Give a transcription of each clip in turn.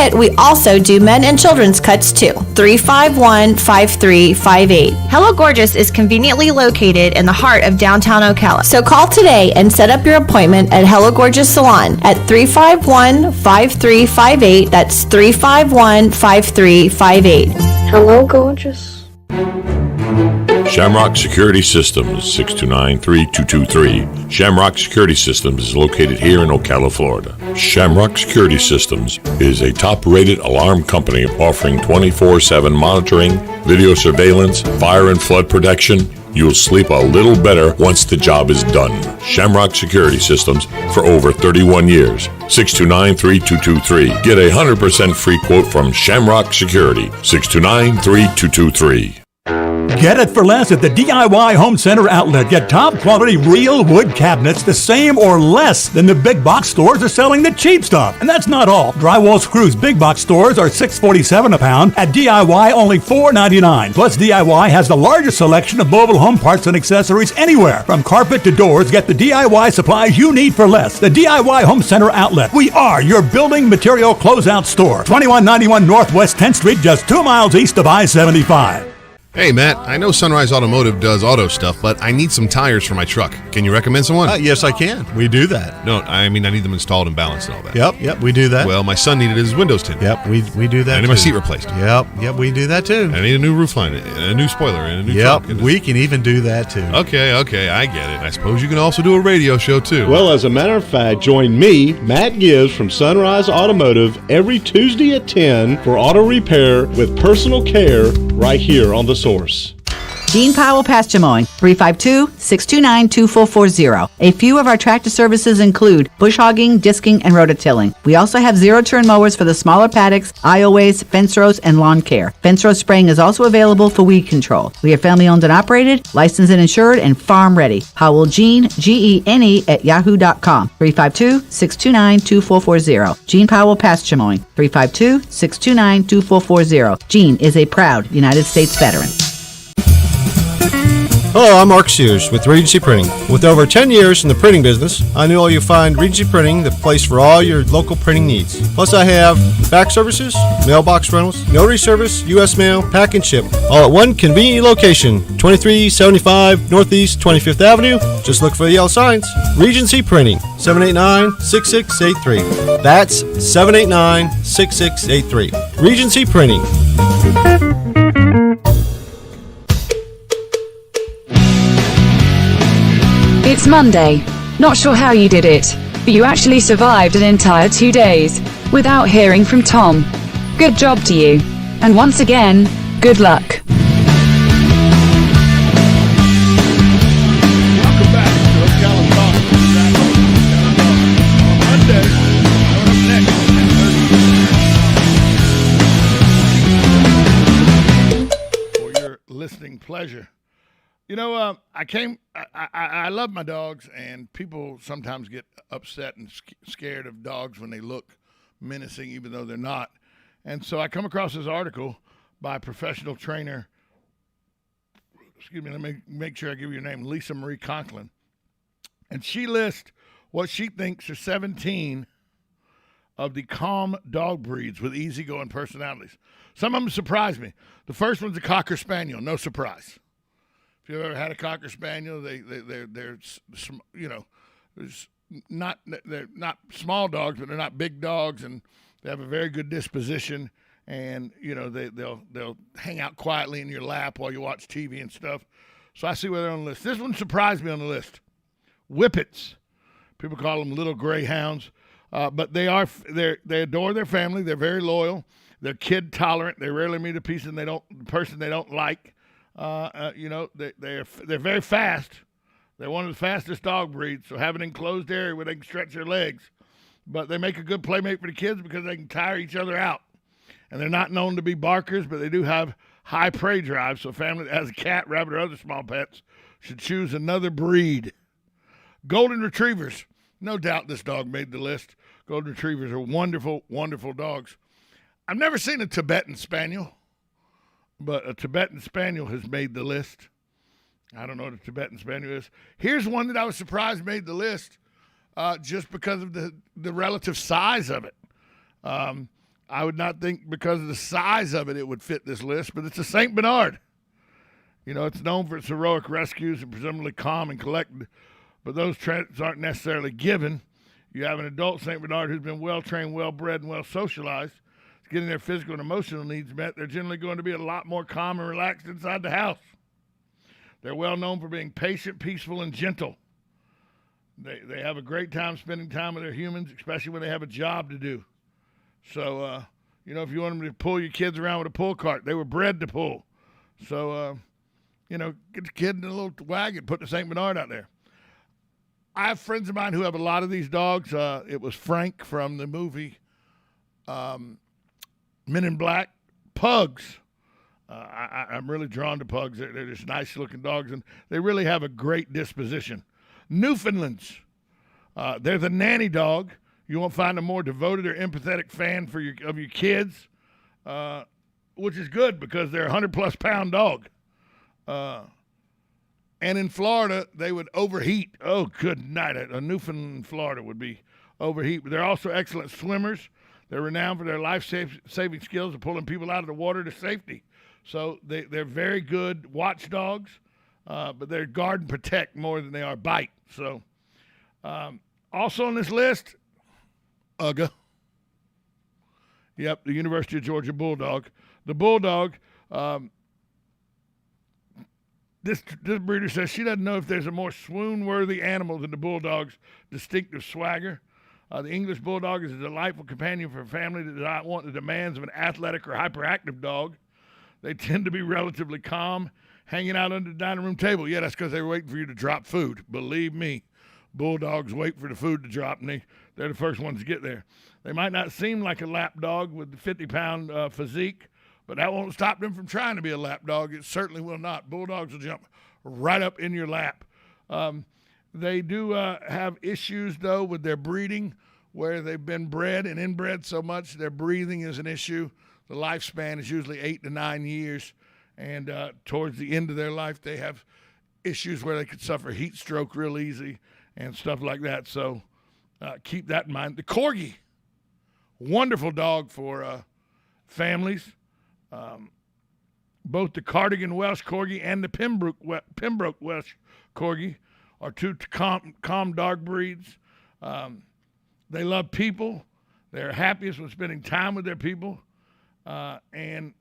forget, we also do men and children's cuts too. 351-5358. Hello Gorgeous is conveniently located in the heart of downtown Ocala. So call today and set up your appointment at Hello Gorgeous Salon at 351-5358. That's 351-5358. Hello, gorgeous. Shamrock Security Systems, 629-3223. Shamrock Security Systems is located here in Ocala, Florida. Shamrock Security Systems is a top-rated alarm company offering 24/7 monitoring, video surveillance, fire and flood protection. You'll sleep a little better once the job is done. Shamrock Security Systems for over 31 years. 629-3223. Get a 100% free quote from Shamrock Security. 629-3223. Get it for less at the DIY Home Center outlet. Get top quality real wood cabinets the same or less than the big box stores are selling the cheap stuff. And that's not all. Drywall screws big box stores are $6.47 a pound. At DIY only $4.99. Plus DIY has the largest selection of mobile home parts and accessories anywhere. From carpet to doors, get the DIY supplies you need for less. The DIY Home Center outlet. We are your building material closeout store. 2191 Northwest 10th Street, just 2 miles east of I-75. Hey, Matt, I know Sunrise Automotive does auto stuff, but I need some tires for my truck. Can you recommend someone? Yes, I can. We do that. No, I mean I need them installed and balanced and all that. Yep, we do that. Well, my son needed his windows tinted. Yep, we do that. I need my seat replaced. Yep, we do that too. I need a new roof line, and a new spoiler, and a new trunk. Yep, we can even do that too. Okay, I get it. I suppose you can also do a radio show too. Well, as a matter of fact, join me, Matt Gibbs from Sunrise Automotive, every Tuesday at 10 for auto repair with personal care right here on The Source. Gene Powell Pasture Mowing, 352-629-2440. A few of our tractor services include bush hogging, disking, and rototilling. We also have zero-turn mowers for the smaller paddocks, aisleways, fence rows, and lawn care. Fence row spraying is also available for weed control. We are family-owned and operated, licensed and insured, and farm-ready. Powell Gene, Gene, at yahoo.com, 352-629-2440. Gene Powell Pasture Mowing, 352-629-2440. Gene is a proud United States veteran. Hello, I'm Mark Sears with Regency Printing. With over 10 years in the printing business, I know you'll find Regency Printing the place for all your local printing needs. Plus, I have fax services, mailbox rentals, notary service, U.S. mail, pack and ship, all at one convenient location, 2375 Northeast 25th Avenue. Just look for the yellow signs. Regency Printing, 789-6683. That's 789-6683. Regency Printing. It's Monday. Not sure how you did it, but you actually survived an entire 2 days without hearing from Tom. Good job to you. And once again, good luck. Welcome back to Ocala Talk. On Monday, coming up next. For your listening pleasure. You know, I love my dogs, and people sometimes get upset and scared of dogs when they look menacing, even though they're not. And so I come across this article by professional trainer, let me make sure I give you your name, Lisa Marie Conklin. And she lists what she thinks are 17 of the calm dog breeds with easygoing personalities. Some of them surprise me. The first one's a Cocker Spaniel, no surprise. If you've ever had a Cocker Spaniel, they're not small dogs, but they're not big dogs, and they have a very good disposition. And they'll hang out quietly in your lap while you watch TV and stuff. So I see where they're on the list. This one surprised me on the list. Whippets, people call them little greyhounds, but they adore their family. They're very loyal. They're kid tolerant. They rarely meet a person they don't like. They're very fast. They're one of the fastest dog breeds, so have an enclosed area where they can stretch their legs. But they make a good playmate for the kids because they can tire each other out. And they're not known to be barkers, but they do have high prey drive, so a family that has a cat, rabbit, or other small pets should choose another breed. Golden Retrievers. No doubt this dog made the list. Golden Retrievers are wonderful, wonderful dogs. I've never seen a Tibetan Spaniel. But a Tibetan Spaniel has made the list. I don't know what a Tibetan Spaniel is. Here's one that I was surprised made the list just because of the relative size of it. I would not think because of the size of it, it would fit this list, but it's a St. Bernard. It's known for its heroic rescues and presumably calm and collected, but those traits aren't necessarily given. You have an adult St. Bernard who's been well-trained, well-bred, and well-socialized. Getting their physical and emotional needs met, they're generally going to be a lot more calm and relaxed inside the house. They're well known for being patient, peaceful, and gentle. They have a great time spending time with their humans, especially when they have a job to do. So, if you want them to pull your kids around with a pull cart, they were bred to pull. So, get the kid in a little wagon, put the St. Bernard out there. I have friends of mine who have a lot of these dogs. It was Frank from the movie Men in Black. Pugs. I'm really drawn to pugs. They're just nice-looking dogs, and they really have a great disposition. Newfoundlands. They're the nanny dog. You won't find a more devoted or empathetic fan of your kids, which is good because they're a 100-plus pound dog. And in Florida, they would overheat. Oh, good night. A Newfoundland in Florida would be overheat. But they're also excellent swimmers. They're renowned for their life-saving skills of pulling people out of the water to safety. So they're very good watchdogs, but they're guard and protect more than they are bite. So also on this list, UGA. Yep, the University of Georgia Bulldog. The Bulldog, this breeder says she doesn't know if there's a more swoon-worthy animal than the Bulldog's distinctive swagger. The English Bulldog is a delightful companion for a family that does not want the demands of an athletic or hyperactive dog. They tend to be relatively calm, hanging out under the dining room table. Yeah, that's because they were waiting for you to drop food. Believe me, Bulldogs wait for the food to drop, and they're the first ones to get there. They might not seem like a lap dog with the 50-pound physique, but that won't stop them from trying to be a lap dog. It certainly will not. Bulldogs will jump right up in your lap. They do have issues, though, with their breeding, where they've been bred and inbred so much their breathing is an issue. The lifespan is usually 8 to 9 years, and towards the end of their life, they have issues where they could suffer heat stroke real easy and stuff like that. So keep that in mind. The Corgi, wonderful dog for families. Both the Cardigan Welsh Corgi and the Pembroke Welsh Corgi are two calm dog breeds. They love people. They're happiest when spending time with their people. And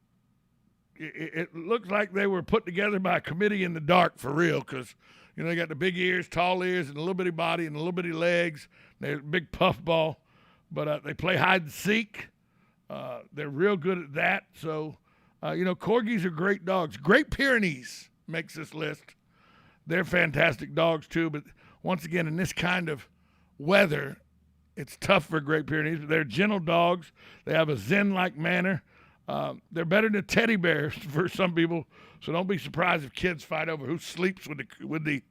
it looks like they were put together by a committee in the dark for real because, they got the big ears, tall ears, and a little bitty body and a little bitty legs. They're a big puffball. But they play hide and seek. They're real good at that. So, Corgis are great dogs. Great Pyrenees makes this list. They're fantastic dogs, too. But once again, in this kind of weather, it's tough for Great Pyrenees. But they're gentle dogs. They have a zen-like manner. They're better than teddy bears for some people. So don't be surprised if kids fight over who sleeps with the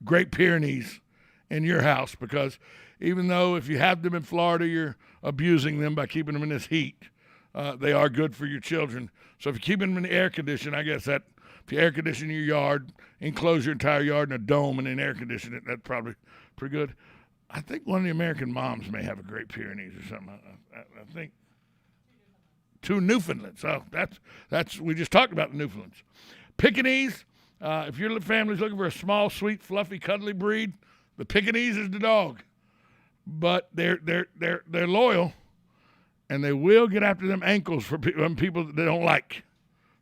Great Pyrenees in your house. Because even though if you have them in Florida, you're abusing them by keeping them in this heat, they are good for your children. So if you keep them in the air condition, I guess that if you air condition your yard, enclose your entire yard in a dome and then air condition it, that's probably pretty good. I think one of the American moms may have a Great Pyrenees or something. I think 2 Newfoundlands. Oh, that's we just talked about the Newfoundlands. Pekingese. If your family's looking for a small, sweet, fluffy, cuddly breed, the Pekingese is the dog. But they're loyal, and they will get after them ankles for people that they don't like.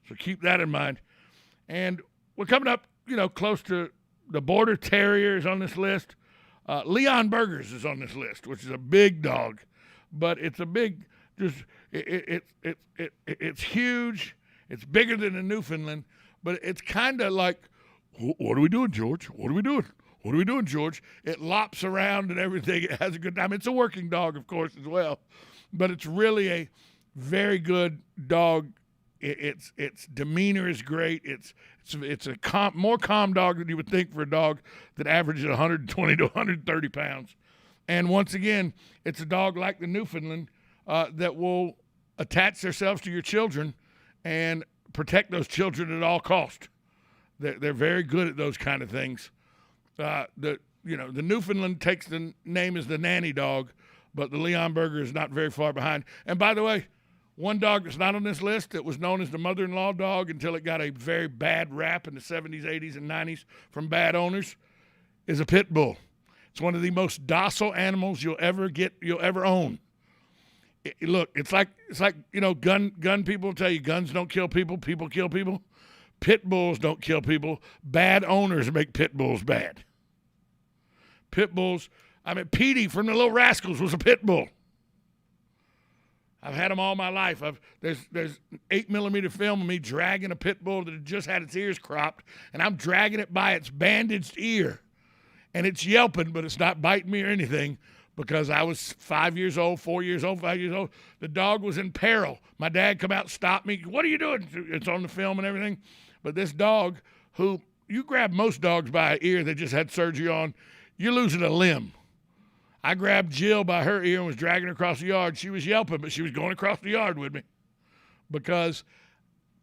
So keep that in mind. And we're coming up, close to the Border Terrier is on this list. Leon Burgers is on this list, which is a big dog, but it's a big, it's huge. It's bigger than a Newfoundland, but it's kind of like, what are we doing, George? What are we doing? What are we doing, George? It lops around and everything. It has a good time. It's a working dog, of course, as well, but it's really a very good dog. Its demeanor is great. It's a more calm dog than you would think for a dog that averages 120 to 130 pounds. And once again, it's a dog like the Newfoundland that will attach themselves to your children and protect those children at all cost. They're very good at those kind of things. The Newfoundland takes the name as the nanny dog. but the Leon Burger is not very far behind. And by the way, one dog that's not on this list that was known as the mother-in-law dog until it got a very bad rap in the 70s, 80s, and 90s from bad owners is a pit bull. It's one of the most docile animals you'll ever own. Look, it's like gun people tell you guns don't kill people, people kill people. Pit bulls don't kill people. Bad owners make pit bulls bad. Pit bulls, Petey from the Little Rascals was a pit bull. I've had them all my life. There's 8mm film of me dragging a pit bull that had just had its ears cropped, and I'm dragging it by its bandaged ear. And it's yelping, but it's not biting me or anything because I was 5 years old, 4 years old, 5 years old. The dog was in peril. My dad come out and stopped me. What are you doing? It's on the film and everything. But this dog, who you grab most dogs by an ear that just had surgery on, you're losing a limb. I grabbed Jill by her ear and was dragging her across the yard. She was yelping, but she was going across the yard with me because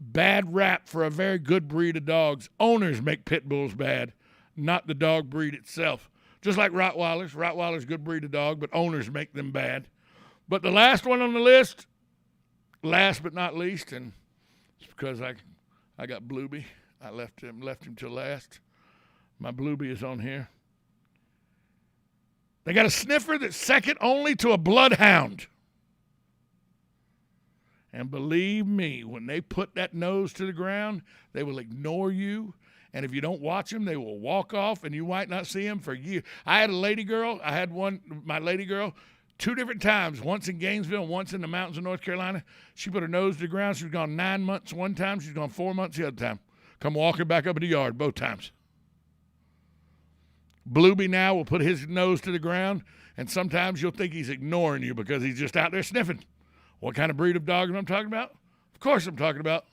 bad rap for a very good breed of dogs. Owners make pit bulls bad, not the dog breed itself. Just like Rottweilers. Rottweiler's a good breed of dog, but owners make them bad. But the last one on the list, last but not least, and it's because I got Blueby. I left him till last. My Blueby is on here. They got a sniffer that's second only to a bloodhound. And believe me, when they put that nose to the ground, they will ignore you. And if you don't watch them, they will walk off, and you might not see them for years. I had my lady girl, 2 different times, once in Gainesville, once in the mountains of North Carolina. She put her nose to the ground. She was gone 9 months one time. She was gone 4 months the other time. Come walking back up in the yard both times. Blueby now will put his nose to the ground, and sometimes you'll think he's ignoring you because he's just out there sniffing. What kind of breed of dog am I talking about? Of course I'm talking about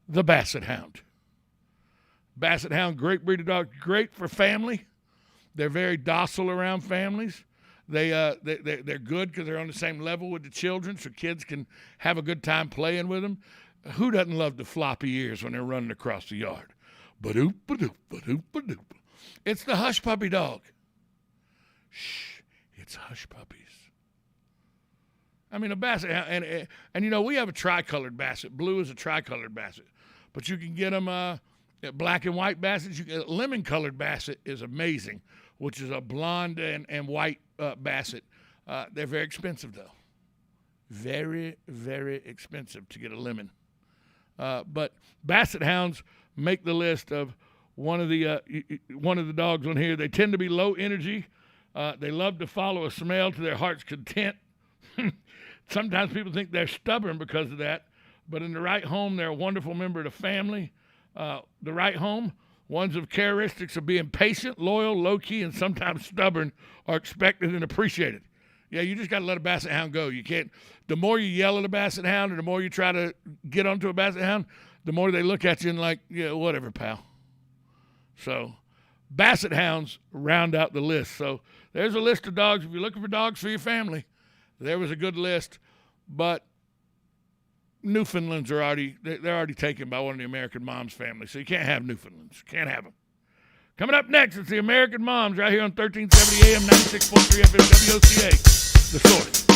the Basset Hound. Basset Hound, great breed of dog, great for family. They're very docile around families. They're good because they're on the same level with the children, so kids can have a good time playing with them. Who doesn't love the floppy ears when they're running across the yard? Ba-doop, ba-doop, ba-doop, ba-doop. It's the hush puppy dog. Shh, it's hush puppies. A Basset Hound, and we have a tricolored Basset. Blue is a tricolored Basset, but you can get them black and white Bassets. Lemon-colored Basset is amazing, which is a blonde and white Basset. They're very expensive, though. Very, very expensive to get a lemon. But Basset Hounds make the list of one of the dogs on here. They tend to be low energy. They love to follow a smell to their heart's content. Sometimes people think they're stubborn because of that, but in the right home, they're a wonderful member of the family. The right home, ones of characteristics of being patient, loyal, low-key, and sometimes stubborn are expected and appreciated. Yeah, you just got to let a Basset Hound go. You can't. The more you yell at a Basset Hound, or the more you try to get onto a Basset Hound, the more they look at you and like, yeah, whatever, pal. So, Basset Hounds round out the list. So, there's a list of dogs. If you're looking for dogs for your family, there was a good list. But Newfoundlands they're already taken by one of the American Moms family. So, you can't have Newfoundlands. Can't have them. Coming up next, it's the American Moms right here on 1370 AM, 96.3 FM, WOCA, The Source.